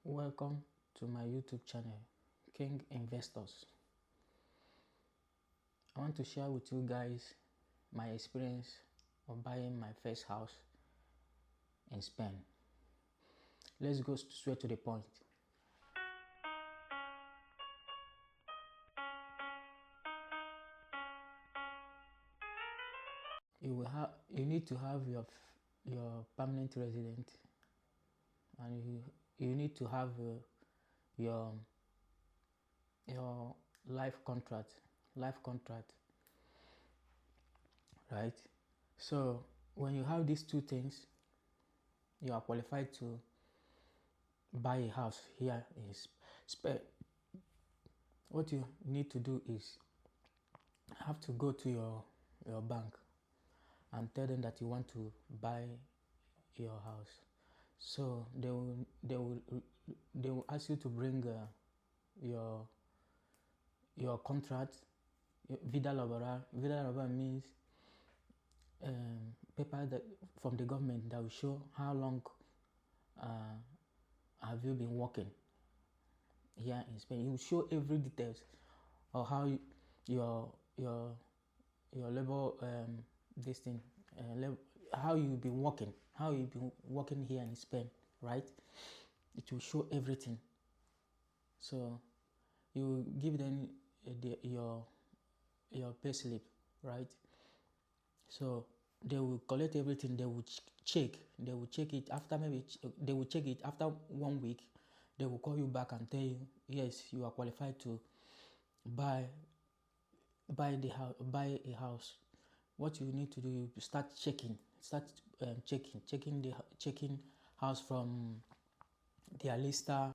Welcome to my YouTube channel, King Investors. I want to share with you guys my experience of buying my first house in Spain. Let's go straight to the point. You need to have your permanent resident, and you need to have your life contract, right? So when you have these two things, you are qualified to buy a house here in Spain. What you need to do is have to go to your bank and tell them that you want to buy your house. So they will ask you to bring your contract, vida laboral. Vida laboral means paper that from the government that will show how long have you been working here in Spain. It will show every details of how your labor this thing how you've been working here in Spain, right? It will show everything. So you give them your pay slip, right? So they will collect everything. They will check it after they will check it after 1 week. They will call you back and tell you, yes, you are qualified to buy a house. What you need to do, you start checking house from their lister.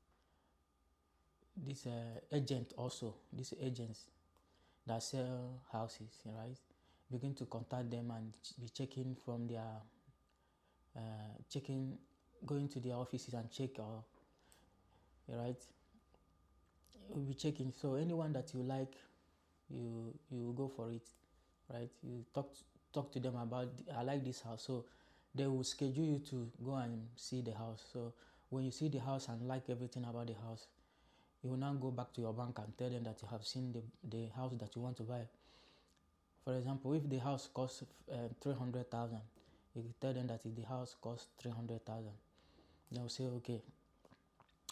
This agent also, these agents that sell houses, right? Begin to contact them and be checking from their going to their offices and check, or right? You'll be checking. So anyone that you like, you go for it, right? You talk to them about, I like this house, so they will schedule you to go and see the house. So when you see the house and like everything about the house, you will now go back to your bank and tell them that you have seen the house that you want to buy. For example, if the house costs 300,000, you tell them that the house costs 300,000. They will say okay,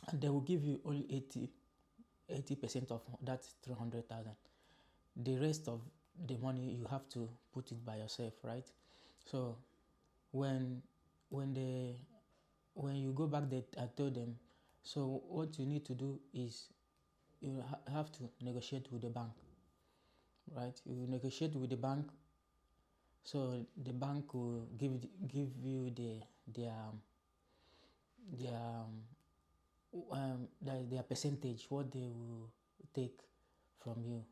and they will give you only 80% of that 300,000. The rest of the money you have to put it by yourself, right? So when you go back there, I told them, so what you need to do is you have to negotiate with the bank, right? You negotiate with the bank, so the bank will give you their percentage, what they will take from you.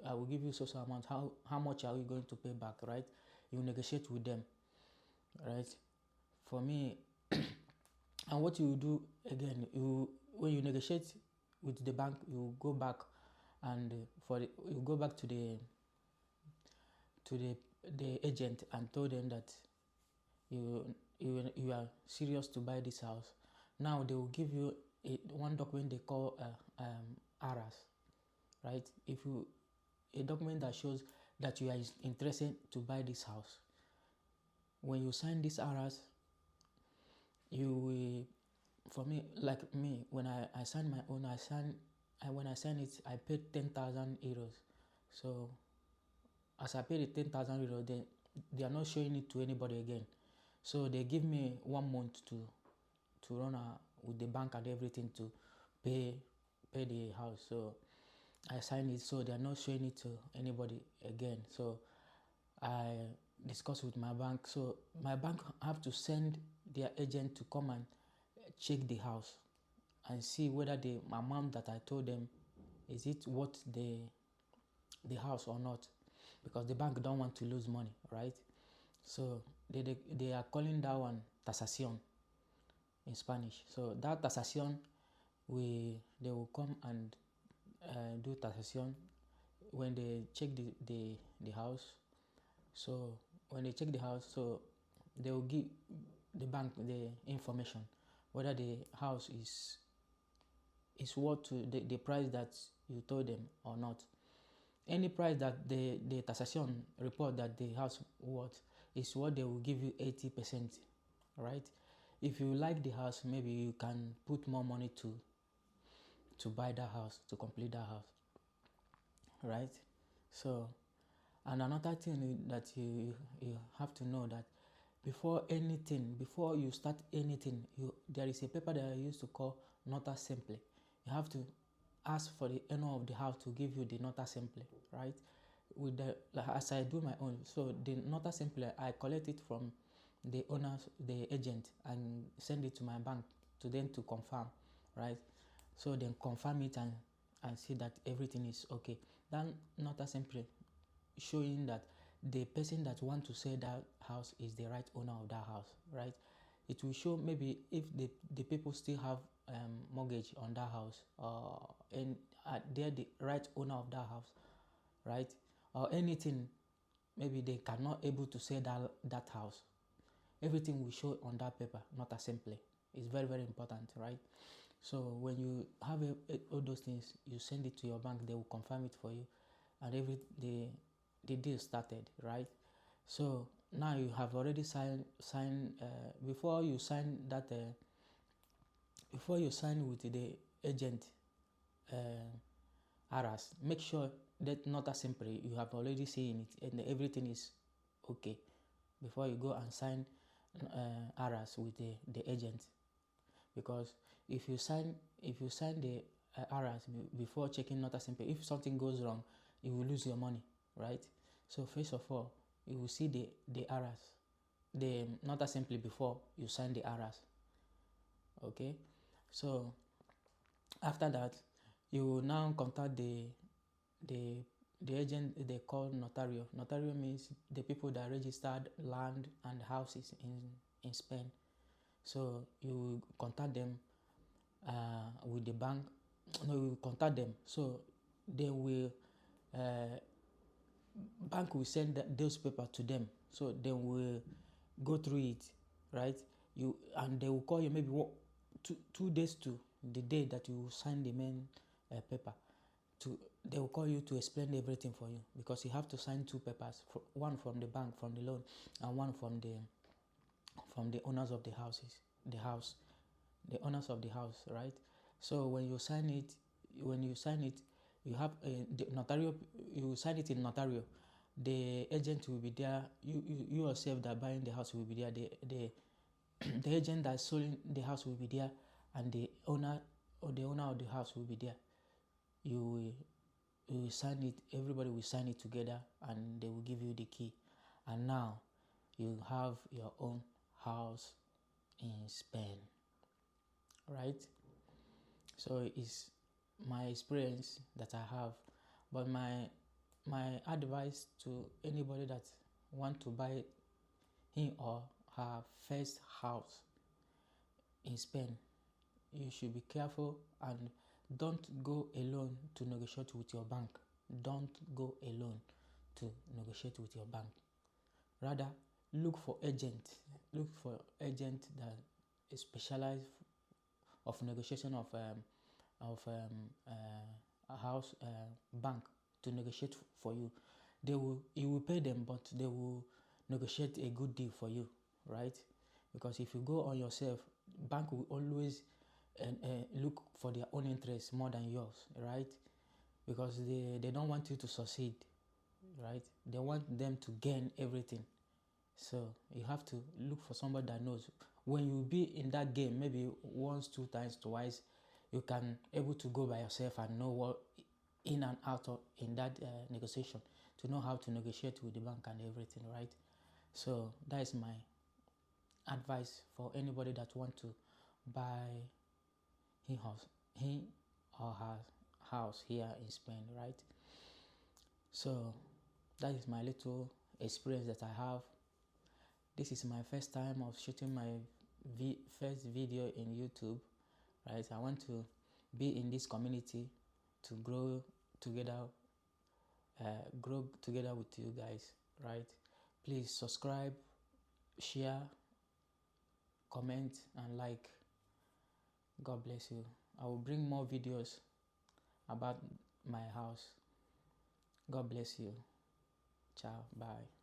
I will give you so amount. How much are you going to pay back, right? You negotiate with them, right? For me, and what you do again, when you negotiate with the bank, you go back and you go back to the agent and told them that you are serious to buy this house. Now they will give you one document they call ARAS, right? A document that shows that you are interested to buy this house. When you sign this ARAS, you will, for me, like me, when I sign my own, when I sign it, I paid 10,000 euros. So as I paid the 10,000 euros, they are not showing it to anybody again. So they give me 1 month to run with the bank and everything to pay the house. So I signed it, so they are not showing it to anybody again. So I discussed with my bank. So my bank have to send their agent to come and check the house and see whether the amount that I told them, is it worth the house or not, because the bank don't want to lose money, right? So they are calling that one tasación in Spanish. So that tasación, they will come and do tasación when they check the house. So when they check the house, so they will give the bank the information whether the house is worth to the price that you told them or not. Any price that the taxation report that the house worth is what they will give you 80%, right? If you like the house, maybe you can put more money to buy that house, to complete that house, right? So, and another thing that you have to know that before anything, before you start anything, there is a paper that I used to call nota simple. You have to ask for the owner of the house to give you the nota simple, right? With the, as I do my own, so the nota simple, I collect it from the owners, the agent, and send it to my bank to them to confirm, right? So then confirm it and see that everything is okay. Then nota simple showing that the person that want to sell that house is the right owner of that house, right? It will show maybe if the people still have mortgage on that house, and they're the right owner of that house, right? Or anything, maybe they cannot able to sell that house. Everything will show on that paper, not as simply. It's very, very important, right? So when you have all those things, you send it to your bank, they will confirm it for you, and the deal started, right? So now you have already signed before you sign that before you sign with the agent ARAS, make sure that not as simple you have already seen it and everything is okay before you go and sign ARAS with the agent. Because if you sign the ARAS before checking not as simple, if something goes wrong, you will lose your money, right? So first of all, you will see the ARAS, the not as simply before you sign the ARAS. Okay, so after that, you will now contact the agent they call notario. Notario means the people that registered land and houses in Spain. So you contact them with the bank. No, you contact them. So they will bank will send those papers to them. So they will go through it, right? And they will call you maybe 2 days to the day that you sign the main paper. They will call you to explain everything for you, because you have to sign 2 papers, one from the bank, from the loan, and one from the owners of the owners of the house, right? So when you sign it, you have the notario. You sign it in notario. The agent will be there. You yourself that buying the house will be there. The agent that selling the house will be there, and the owner of the house will be there. You will sign it. Everybody will sign it together, and they will give you the key. And now you have your own house in Spain, right? So it's my experience that I have, but my advice to anybody that want to buy him or her first house in Spain, you should be careful and don't go alone to negotiate with your bank. Don't go alone to negotiate with your bank. Rather, look for agent. Look for agent that is specialized of negotiation of a house bank to negotiate for you. You will pay them, but they will negotiate a good deal for you, right? Because if you go on yourself, bank will always look for their own interest more than yours, right? Because they don't want you to succeed, right? They want them to gain everything. So you have to look for somebody that knows. When you be in that game, maybe once, 2 times, twice, you can able to go by yourself and know what in and out of in that negotiation, to know how to negotiate with the bank and everything, right? So that is my advice for anybody that want to buy he or her house here in Spain, right? So that is my little experience that I have. This is my first time of shooting my first video in YouTube, right? I want to be in this community to grow together with you guys, right? Please subscribe, share, comment, and like. God bless you. I will bring more videos about my house. God bless you. Ciao. Bye.